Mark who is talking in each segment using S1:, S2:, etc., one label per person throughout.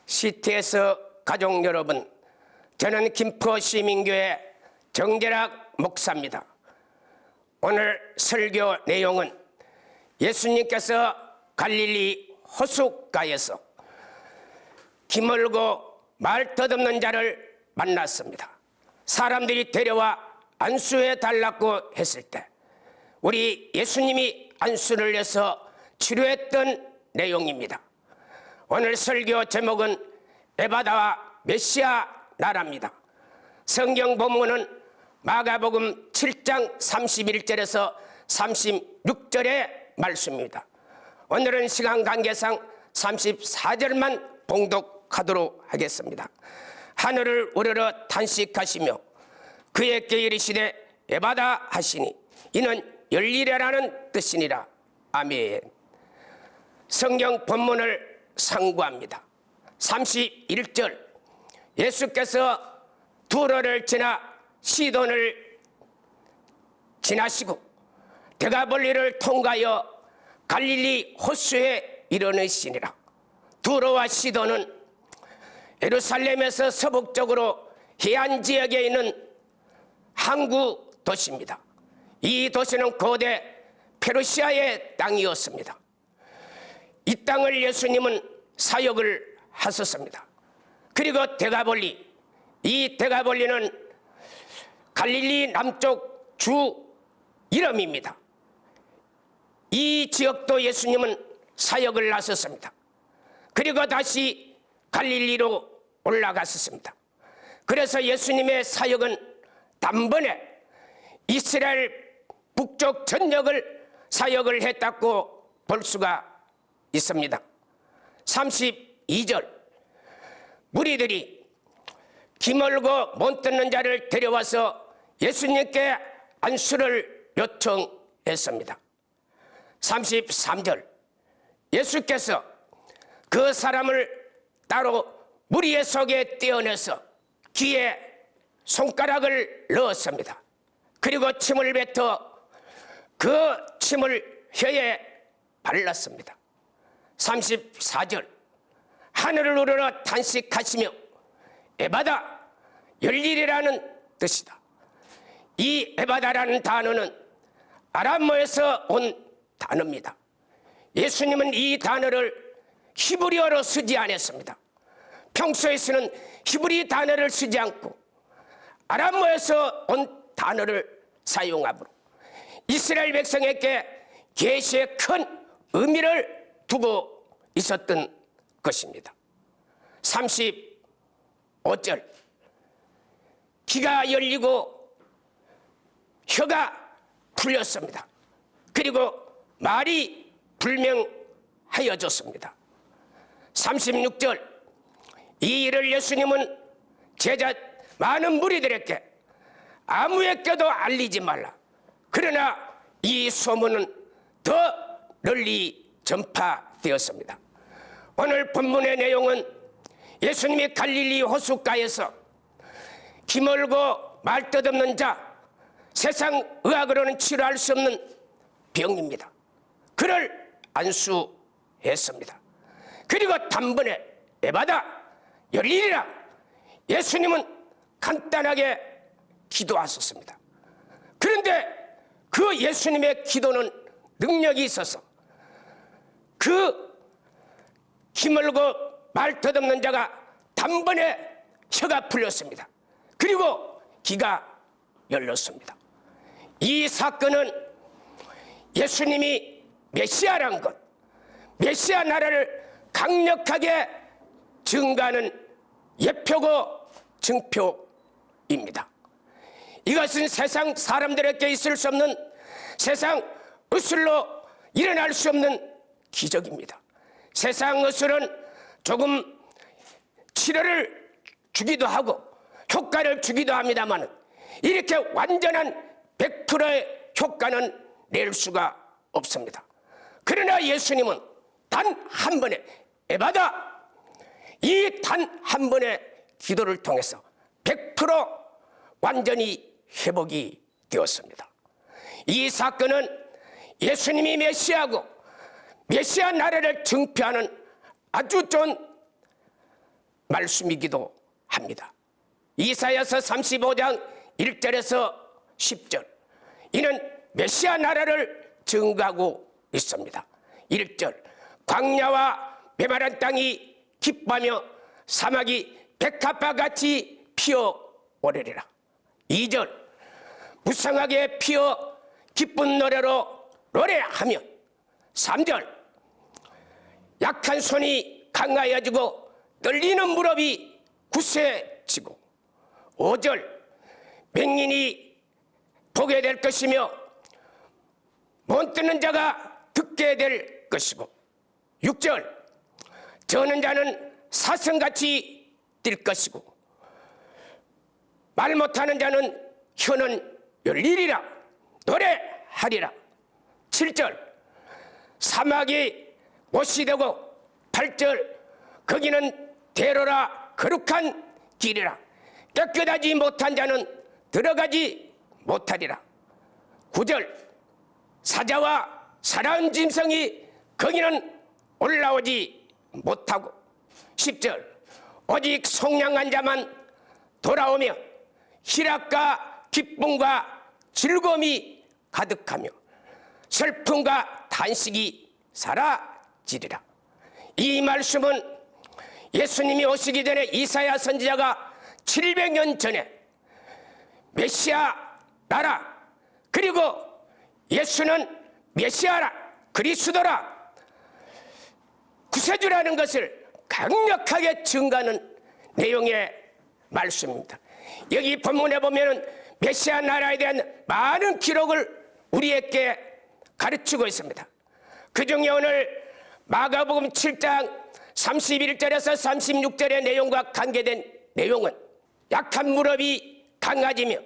S1: CTS 가족 여러분, 저는 김포시민교회 정재락 목사입니다. 오늘 설교 내용은 예수님께서 갈릴리 호숫가에서 기멀고 말 터듬는 자를 만났습니다. 사람들이 데려와 안수해 달라고 했을 때 우리 예수님이 안수를 해서 치료했던 내용입니다. 오늘 설교 제목은 에바다와 메시아 나라입니다. 성경 본문은 마가복음 7장 31절에서 36절의 말씀입니다. 오늘은 시간 관계상 34절만 봉독하도록 하겠습니다. 하늘을 우러러 탄식하시며 그에게 이르시되 에바다 하시니 이는 열리라라는 뜻이니라. 아멘. 성경 본문을 상고합니다. 31절, 예수께서 두로를 지나 시돈을 지나시고 데가볼리를 통과하여 갈릴리 호수에 이르시니라. 두로와 시돈은 예루살렘에서 서북쪽으로 해안 지역에 있는 항구 도시입니다. 이 도시는 고대 페르시아의 땅이었습니다. 이 땅을 예수님은 사역을 하셨습니다. 그리고 데가볼리, 이 데가볼리는 갈릴리 남쪽 주 이름입니다. 이 지역도 예수님은 사역을 하셨습니다. 그리고 다시 갈릴리로 올라갔었습니다. 그래서 예수님의 사역은 단번에 이스라엘 북쪽 전역을 사역을 했다고 볼 수가 있습니다. 32절, 무리들이 기멀고 못 듣는 자를 데려와서 예수님께 안수를 요청했습니다. 33절, 예수께서 그 사람을 따로 무리의 속에 떼어내서 귀에 손가락을 넣었습니다. 그리고 침을 뱉어 그 침을 혀에 발랐습니다. 34절, 하늘을 우러러 탄식하시며 에바다, 열리리라는 뜻이다. 이 에바다라는 단어는 아람어에서 온 단어입니다. 예수님은 이 단어를 히브리어로 쓰지 않았습니다. 평소에 쓰는 히브리 단어를 쓰지 않고 아람어에서 온 단어를 사용하므로 이스라엘 백성에게 계시의 큰 의미를 두고 있었던 것입니다. 35절, 귀가 열리고 혀가 풀렸습니다. 그리고 말이 불명하여졌습니다. 36절, 이 일을 예수님은 제자 많은 무리들에게 아무에게도 알리지 말라. 그러나 이 소문은 더 널리 전파되었습니다. 오늘 본문의 내용은 예수님이 갈릴리 호숫가에서 기멀고 말 뜻없는 자, 세상 의학으로는 치료할 수 없는 병입니다. 그를 안수했습니다. 그리고 단번에 에바다, 열리리라. 예수님은 간단하게 기도하셨습니다. 그런데 그 예수님의 기도는 능력이 있어서 그 기멀고 말 터듬는 자가 단번에 혀가 풀렸습니다. 그리고 귀가 열렸습니다. 이 사건은 예수님이 메시아란 것, 메시아 나라를 강력하게 증가하는 예표고 증표입니다. 이것은 세상 사람들에게 있을 수 없는, 세상 의술로 일어날 수 없는 기적입니다. 세상 의술은 조금 치료를 주기도 하고 효과를 주기도 합니다만 이렇게 완전한 100%의 효과는 낼 수가 없습니다. 그러나 예수님은 단 한 번에 에바다, 이 단 한 번의 기도를 통해서 100% 완전히 회복이 되었습니다. 이 사건은 예수님이 메시아고 메시아 나라를 증표하는 아주 좋은 말씀이기도 합니다. 이사야서 35장 1절에서 10절, 이는 메시아 나라를 증거하고 있습니다. 1절, 광야와 메마른 땅이 기뻐하며 사막이 백합화같이 피어오르리라. 2절, 무성하게 피어 기쁜 노래로 노래하며. 3절, 약한 손이 강하여지고 떨리는 무릎이 굳세지고. 5절, 맹인이 보게 될 것이며 못 듣는 자가 듣게 될 것이고. 6절, 저는 자는 사슴같이 뛸 것이고 말 못하는 자는 혀는 열리리라, 노래하리라. 7절, 사막이 못이 되고. 8절, 거기는 대로라, 거룩한 길이라, 깨끗하지 못한 자는 들어가지 못하리라. 9절, 사자와 사나운 짐승이 거기는 올라오지 못하고. 10절, 오직 속량한 자만 돌아오며 희락과 기쁨과 즐거움이 가득하며 슬픔과 탄식이 사라지리라. 이 말씀은 예수님이 오시기 전에 이사야 선지자가 700년 전에 메시아 나라, 그리고 예수는 메시아라, 그리스도라, 구세주라는 것을 강력하게 증거하는 내용의 말씀입니다. 여기 본문에 보면 메시아 나라에 대한 많은 기록을 우리에게 가르치고 있습니다. 그중에 오늘 마가복음 7장 31절에서 36절의 내용과 관계된 내용은 약한 무릎이 강해지며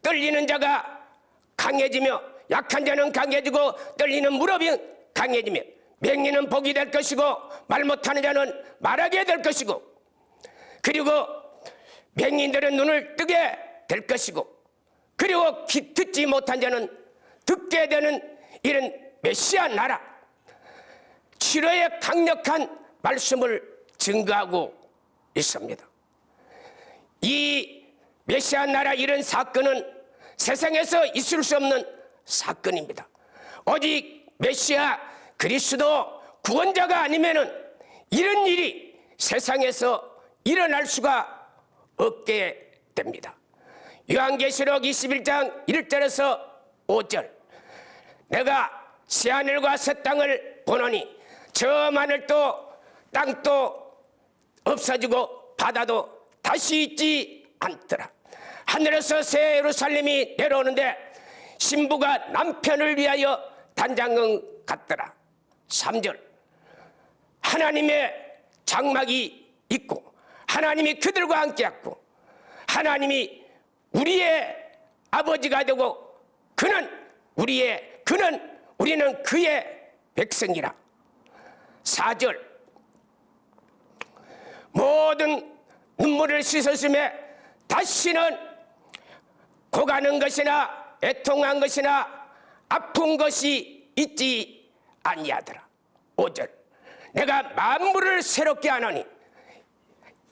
S1: 떨리는 자가 강해지며, 약한 자는 강해지고 떨리는 무릎이 강해지며, 맹인은 복이 될 것이고 말 못하는 자는 말하게 될 것이고, 그리고 맹인들은 눈을 뜨게 될 것이고, 그리고 듣지 못한 자는 듣게 되는 이런 메시아 나라, 치료의 강력한 말씀을 증거하고 있습니다. 이 메시아 나라 이런 사건은 세상에서 있을 수 없는 사건입니다. 오직 메시아 그리스도 구원자가 아니면은 이런 일이 세상에서 일어날 수가 없게 됩니다. 요한계시록 21장 1절에서 5절, 내가 새하늘과 새 땅을 보노니 저 하늘도 땅도 없어지고 바다도 다시 있지 않더라. 하늘에서 새 예루살렘이 내려오는데 신부가 남편을 위하여 단장은 같더라. 3절, 하나님의 장막이 있고 하나님이 그들과 함께 했고 하나님이 우리의 아버지가 되고 우리는 그의 백성이라. 4절, 모든 눈물을 씻었음에 다시는 고가는 것이나 애통한 것이나 아픈 것이 있지 아니하더라. 5절, 내가 만물을 새롭게 하노니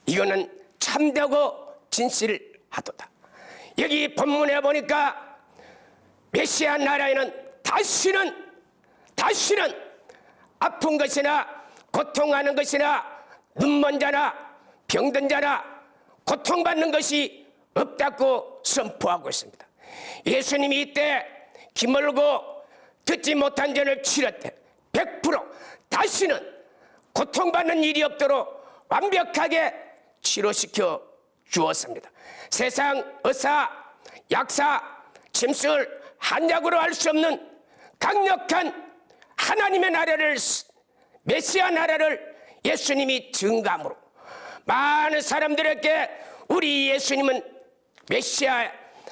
S1: 이거는 참되고 진실하도다. 여기 본문에 보니까 메시아 나라에는 다시는 아픈 것이나 고통하는 것이나 눈먼 자나 병든 자나 고통받는 것이 없다고 선포하고 있습니다. 예수님이 이때 기물고 듣지 못한 자를 치렀대 100% 다시는 고통받는 일이 없도록 완벽하게 치료시켜 주었습니다. 세상 의사, 약사, 침술, 한약으로 할 수 없는 강력한 하나님의 나라를, 메시아 나라를 예수님이 증거함으로 많은 사람들에게 우리 예수님은 메시아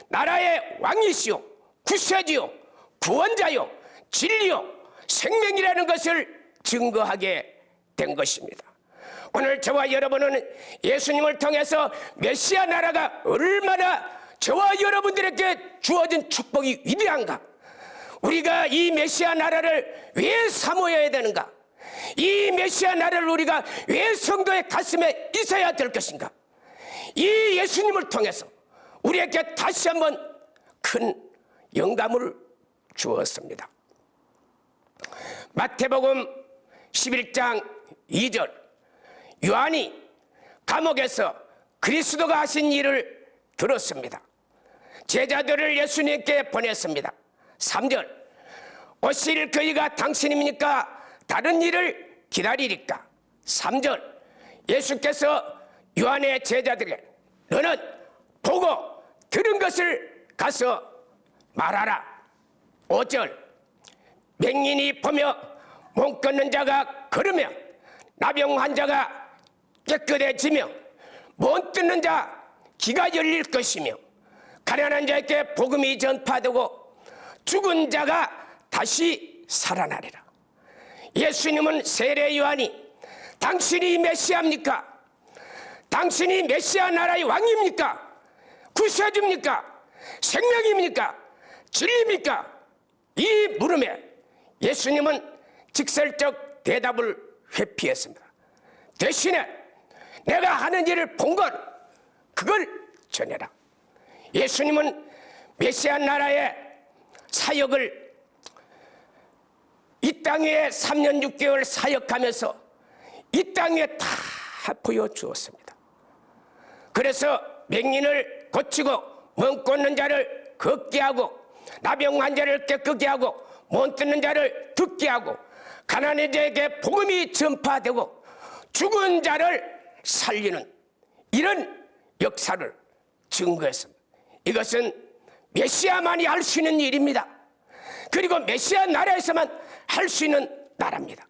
S1: 나라의 왕이시오, 구세주요, 구원자요, 진리요, 생명이라는 것을 증거하게 된 것입니다. 오늘 저와 여러분은 예수님을 통해서 메시아 나라가 얼마나 저와 여러분들에게 주어진 축복이 위대한가, 우리가 이 메시아 나라를 왜 사모해야 되는가, 이 메시아 나라를 우리가 왜 성도의 가슴에 있어야 될 것인가, 이 예수님을 통해서 우리에게 다시 한번 큰 영감을 주었습니다. 마태복음 11장 2절, 요한이 감옥에서 그리스도가 하신 일을 들었습니다. 제자들을 예수님께 보냈습니다. 3절, 오실 그이가 당신입니까? 다른 일을 기다리리까? 3절, 예수께서 요한의 제자들에게 너는 보고 들은 것을 가서 말하라. 5절, 맹인이 보며 몸 걷는 자가 걸으며 나병 환자가 깨끗해지며 못 듣는 자 귀가 열릴 것이며 가난한 자에게 복음이 전파되고 죽은 자가 다시 살아나리라. 예수님은 세례 요한이 당신이 메시아입니까? 당신이 메시아 나라의 왕입니까? 구세주입니까? 생명입니까? 진리입니까? 이 물음에 예수님은 직설적 대답을 회피했습니다. 대신에 내가 하는 일을 본 것, 그걸 전해라. 예수님은 메시아 나라의 사역을 이 땅에 3년 6개월 사역하면서 이 땅에 다 보여주었습니다. 그래서 맹인을 고치고 몸 걷는 자를 걷게 하고 나병 환자를 깨끗게 하고 못 듣는 자를 듣게 하고 가난한 자에게 복음이 전파되고 죽은 자를 살리는 이런 역사를 증거했습니다. 이것은 메시아만이 할 수 있는 일입니다. 그리고 메시아 나라에서만 할 수 있는 나라입니다.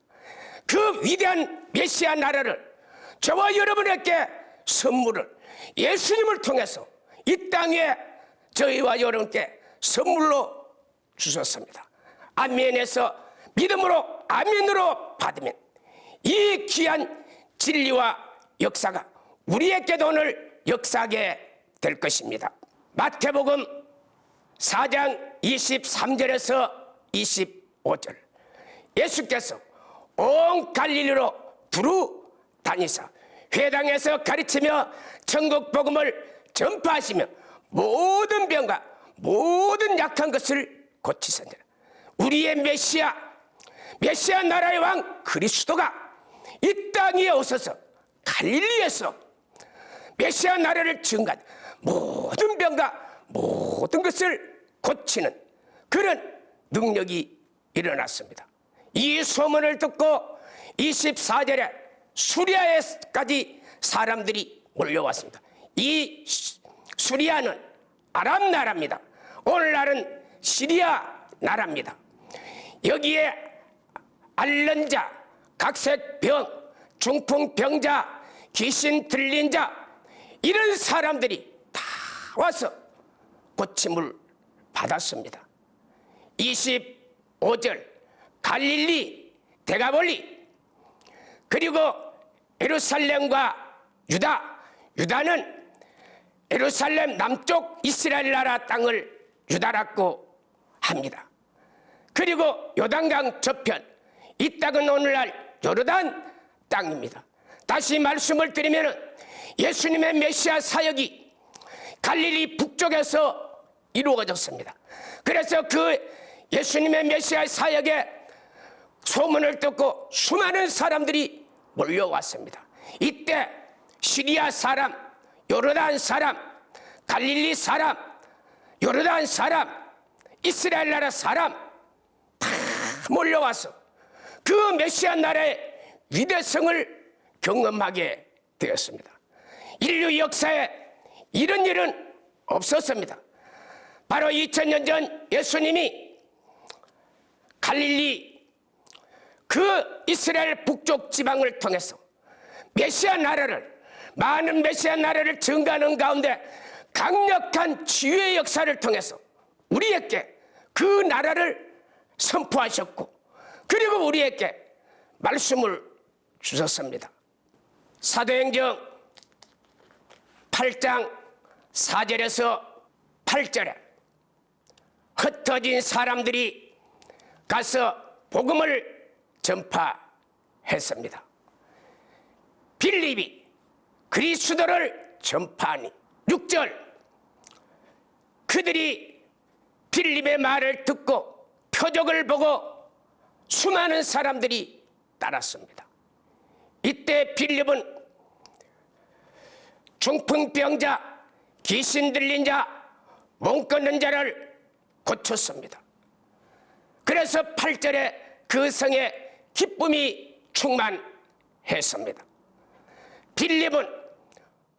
S1: 그 위대한 메시아 나라를 저와 여러분에게 선물을 예수님을 통해서 이 땅에 저희와 여러분께 선물로 주셨습니다. 아멘에서 믿음으로 아멘으로 받으면 이 귀한 진리와 역사가 우리에게도 오늘 역사하게 될 것입니다. 마태복음 4장 23절에서 25절, 예수께서 온 갈릴리로 두루 다니사 회당에서 가르치며 천국 복음을 전파하시며 모든 병과 모든 약한 것을 고치셨느니라. 우리의 메시아 나라의 왕 그리스도가 이 땅에 오셔서 갈릴리에서 메시아 나라를 증거한 모든 병과 모든 것을 고치는 그런 능력이 일어났습니다. 이 소문을 듣고 24절에 수리아에까지 사람들이 몰려왔습니다. 이 수리아는 아람 나라입니다. 오늘날은 시리아 나라입니다. 여기에 앓는 자, 각색병, 중풍병자, 귀신 들린 자, 이런 사람들이 다 와서 고침을 받았습니다. 25절, 갈릴리, 데가볼리, 그리고 예루살렘과 유다는 예루살렘 남쪽 이스라엘 나라 땅을 유다라고 합니다. 그리고 요단강 저편, 이 땅은 오늘날 요르단 땅입니다. 다시 말씀을 드리면 예수님의 메시아 사역이 갈릴리 북쪽에서 이루어졌습니다. 그래서 그 예수님의 메시아 사역에 소문을 듣고 수많은 사람들이 몰려왔습니다. 이때 시리아 사람, 요르단 사람, 갈릴리 사람, 요르단 사람, 이스라엘 나라 사람 다 몰려와서 그 메시아 나라의 위대성을 경험하게 되었습니다. 인류 역사에 이런 일은 없었습니다. 바로 2000년 전 예수님이 갈릴리 그 이스라엘 북쪽 지방을 통해서 메시아 나라를, 많은 메시아 나라를 증가하는 가운데 강력한 치유의 역사를 통해서 우리에게 그 나라를 선포하셨고, 그리고 우리에게 말씀을 주셨습니다. 사도행전 8장 4절에서 8절에 흩어진 사람들이 가서 복음을 전파했습니다. 빌립이 그리스도를 전파하니 6절 그들이 빌립의 말을 듣고 표적을 보고 수많은 사람들이 따랐습니다. 이때 빌립은 중풍병자, 귀신 들린 자, 몸 끊는 자를 고쳤습니다. 그래서 8절에 그 성에 기쁨이 충만했습니다. 빌립은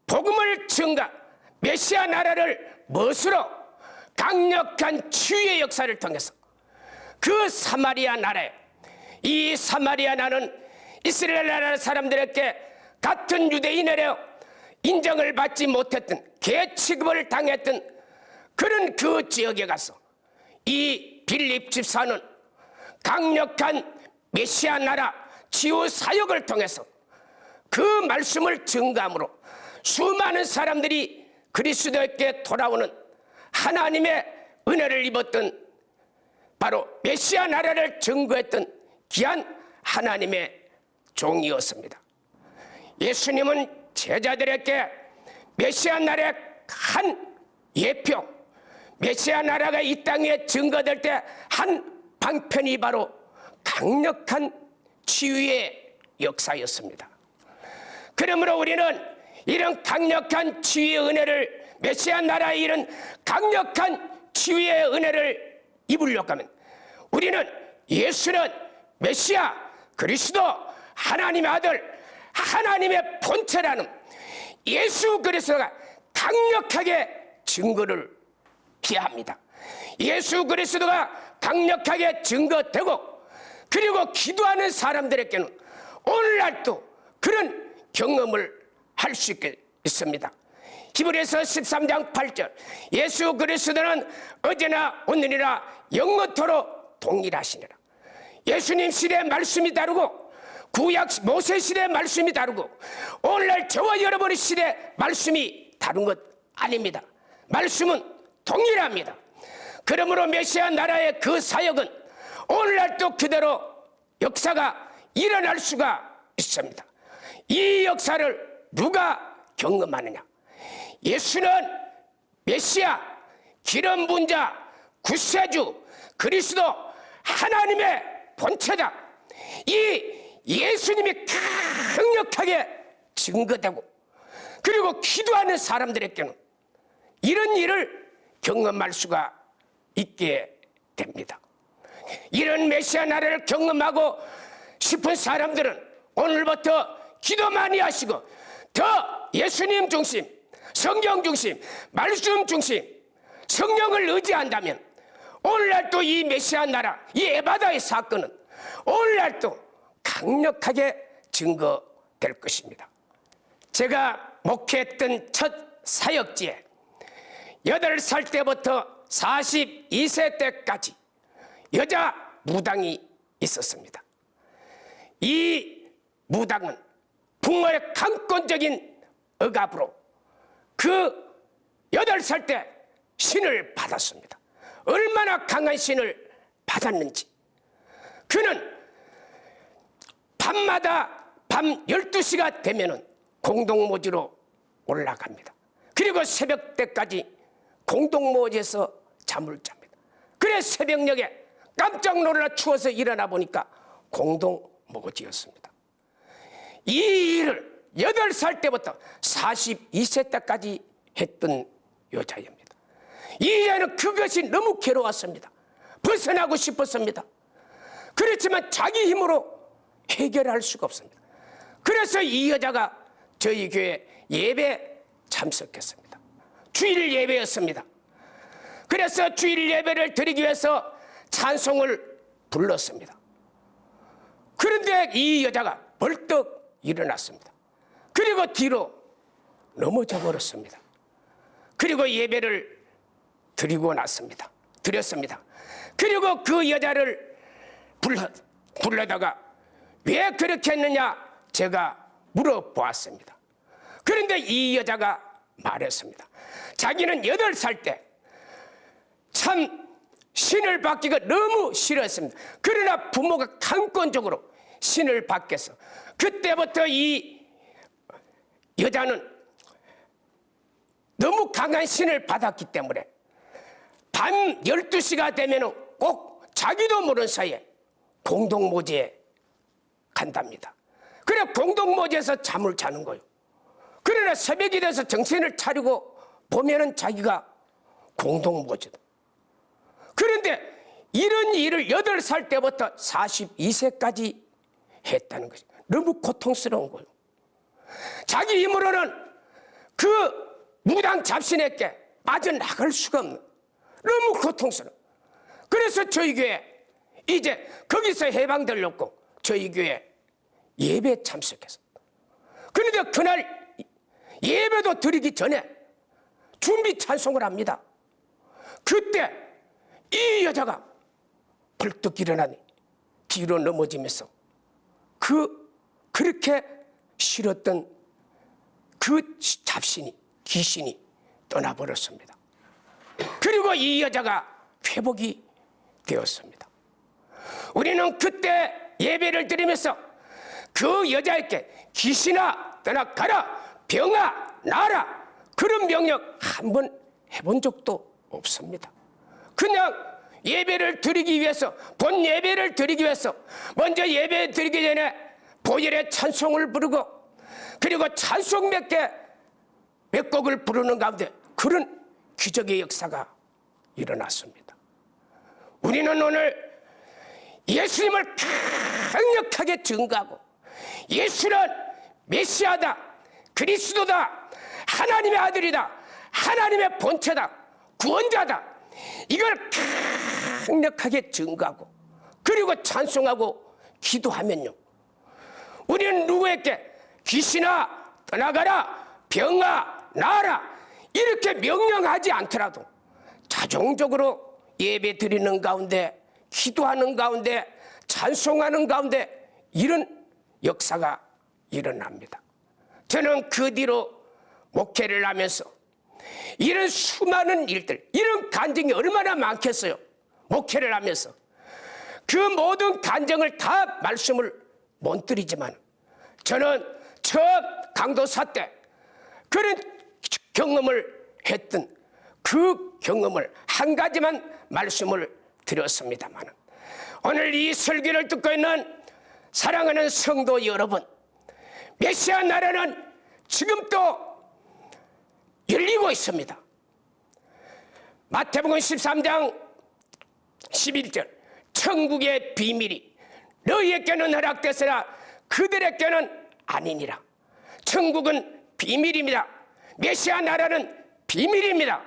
S1: 복음을 증가, 메시아 나라를 멋으로 강력한 치유의 역사를 통해서 그 사마리아 나라에, 이 사마리아 나라는 이스라엘 나라 사람들에게 같은 유대인으로 인정을 받지 못했던, 개 취급을 당했던 그런 그 지역에 가서 이 빌립 집사는 강력한 메시아 나라 치유 사역을 통해서 그 말씀을 증거함으로 수많은 사람들이 그리스도에게 돌아오는 하나님의 은혜를 입었던, 바로 메시아 나라를 증거했던 귀한 하나님의 종이었습니다. 예수님은 제자들에게 메시아 나라의 한 예표, 메시아 나라가 이 땅에 증거될 때 한 방편이 바로 강력한 치유의 역사였습니다. 그러므로 우리는 이런 강력한 치유의 은혜를, 메시아 나라의 이런 강력한 치유의 은혜를 입으려고 하면 우리는 예수는 메시아 그리스도 하나님의 아들, 하나님의 본체라는 예수 그리스도가 강력하게 증거를 해야 합니다. 예수 그리스도가 강력하게 증거되고, 그리고 기도하는 사람들에게는 오늘날도 그런 경험을 할 수 있습니다. 히브리서 13장 8절 예수 그리스도는 어제나 오늘이나 영원토록 동일하시니라. 예수님 시대의 말씀이 다르고 구약 모세 시대의 말씀이 다르고 오늘날 저와 여러분의 시대의 말씀이 다른 것 아닙니다. 말씀은 동일합니다. 그러므로 메시아 나라의 그 사역은 오늘날도 그대로 역사가 일어날 수가 있습니다. 이 역사를 누가 경험하느냐? 예수는 메시아, 기름 부은 자, 구세주, 그리스도 하나님의 본체다. 이 예수님이 강력하게 증거되고, 그리고 기도하는 사람들에게는 이런 일을 경험할 수가 있게 됩니다. 이런 메시아 나라를 경험하고 싶은 사람들은 오늘부터 기도 많이 하시고 더 예수님 중심, 성경 중심, 말씀 중심, 성령을 의지한다면 오늘날 또 이 메시아 나라, 이 에바다의 사건은 오늘날 또 강력하게 증거될 것입니다. 제가 목회했던 첫 사역지에 8살 때부터 42세 때까지 여자 무당이 있었습니다. 이 무당은 붕어의 강권적인 억압으로 그 8살 때 신을 받았습니다. 얼마나 강한 신을 받았는지. 그는 밤마다 밤 12시가 되면은 공동모지로 올라갑니다. 그리고 새벽 때까지 공동모지에서 잠을 잡니다. 그래 새벽녘에 깜짝 놀라 추워서 일어나 보니까 공동모지였습니다. 이 일을 8살 때부터 42세 때까지 했던 여자입니다. 이 여자는 그것이 너무 괴로웠습니다. 벗어나고 싶었습니다. 그렇지만 자기 힘으로 해결할 수가 없습니다. 그래서 이 여자가 저희 교회 예배 참석했습니다. 주일 예배였습니다. 그래서 주일 예배를 드리기 위해서 찬송을 불렀습니다. 그런데 이 여자가 벌떡 일어났습니다. 그리고 뒤로 넘어져 버렸습니다. 그리고 예배를 드렸습니다. 그리고 그 여자를 불러다가 왜 그렇게 했느냐 제가 물어보았습니다. 그런데 이 여자가 말했습니다. 자기는 8살 때 참 신을 받기가 너무 싫었습니다. 그러나 부모가 강권적으로 신을 받겠어. 그때부터 이 여자는 너무 강한 신을 받았기 때문에 밤 12시가 되면 꼭 자기도 모르는 사이에 공동모지에 간답니다. 그래 공동모지에서 잠을 자는 거예요. 그러나 새벽이 돼서 정신을 차리고 보면은 자기가 공동모지다. 그런데 이런 일을 8살 때부터 42세까지 했다는 것이 너무 고통스러운 거예요. 자기 힘으로는 그 무당 잡신에게 빠져나갈 수가 없는 너무 고통스러워. 그래서 저희 교회 이제 거기서 해방되려고 저희 교회 예배 참석했어. 그런데 그날 예배도 드리기 전에 준비 찬송을 합니다. 그때 이 여자가 벌떡 일어나니 뒤로 넘어지면서 그렇게 싫었던 그 잡신이 귀신이 떠나버렸습니다. 그리고 이 여자가 회복이 되었습니다. 우리는 그때 예배를 드리면서 그 여자에게 귀신아 떠나가라, 병아 나라, 그런 명령 한 번 해본 적도 없습니다. 그냥 예배를 드리기 위해서, 본 예배를 드리기 위해서 먼저 예배 드리기 전에 보혈의 찬송을 부르고, 그리고 찬송 몇 곡을 부르는 가운데 그런 기적의 역사가 일어났습니다. 우리는 오늘 예수님을 강력하게 증거하고 예수는 메시아다, 그리스도다, 하나님의 아들이다, 하나님의 본체다, 구원자다, 이걸 강력하게 증거하고 그리고 찬송하고 기도하면요, 우리는 누구에게 귀신아 떠나가라, 병아 나아라 이렇게 명령하지 않더라도 자동적으로 예배 드리는 가운데, 기도하는 가운데, 찬송하는 가운데 이런 역사가 일어납니다. 저는 그 뒤로 목회를 하면서 이런 수많은 일들, 이런 간증이 얼마나 많겠어요. 목회를 하면서 그 모든 간증을 다 말씀을 못 드리지만 저는 처음 강도사 때 그런 경험을 했던 그 경험을 한 가지만 말씀을 드렸습니다만, 오늘 이 설교를 듣고 있는 사랑하는 성도 여러분, 메시아 나라는 지금도 열리고 있습니다. 마태복음 13장 11절, 천국의 비밀이 너희에게는 허락되으나 그들에게는 아니니라. 천국은 비밀입니다. 메시아 나라는 비밀입니다.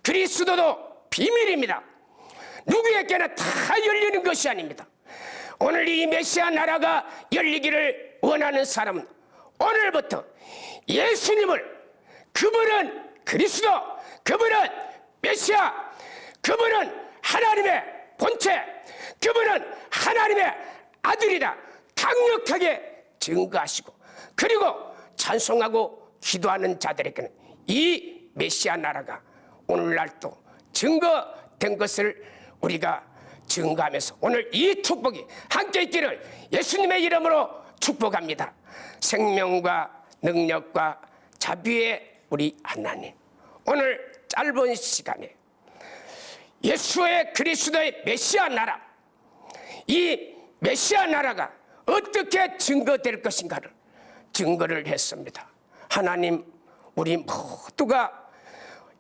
S1: 그리스도도 비밀입니다. 누구에게나 다 열리는 것이 아닙니다. 오늘 이 메시아 나라가 열리기를 원하는 사람은 오늘부터 예수님을, 그분은 그리스도, 그분은 메시아, 그분은 하나님의 본체, 그분은 하나님의 아들이다 강력하게 증거하시고, 그리고 찬송하고 기도하는 자들에게는 이 메시아 나라가 오늘날 또 증거된 것을 우리가 증거하면서 오늘 이 축복이 함께 있기를 예수님의 이름으로 축복합니다. 생명과 능력과 자비의 우리 하나님, 오늘 짧은 시간에 예수의 그리스도의 메시아 나라, 이 메시아 나라가 어떻게 증거될 것인가를 증거를 했습니다. 하나님, 우리 모두가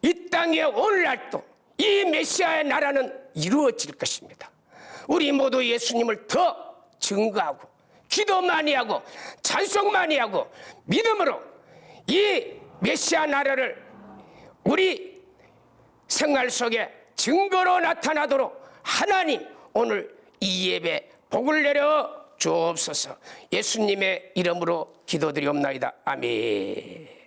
S1: 이 땅에 오늘날도 이 메시아의 나라는 이루어질 것입니다. 우리 모두 예수님을 더 증거하고 기도 많이 하고 찬송 많이 하고 믿음으로 이 메시아 나라를 우리 생활 속에 증거로 나타나도록 하나님, 오늘 이 예배 복을 내려 주옵소서. 예수님의 이름으로 기도드리옵나이다. 아멘.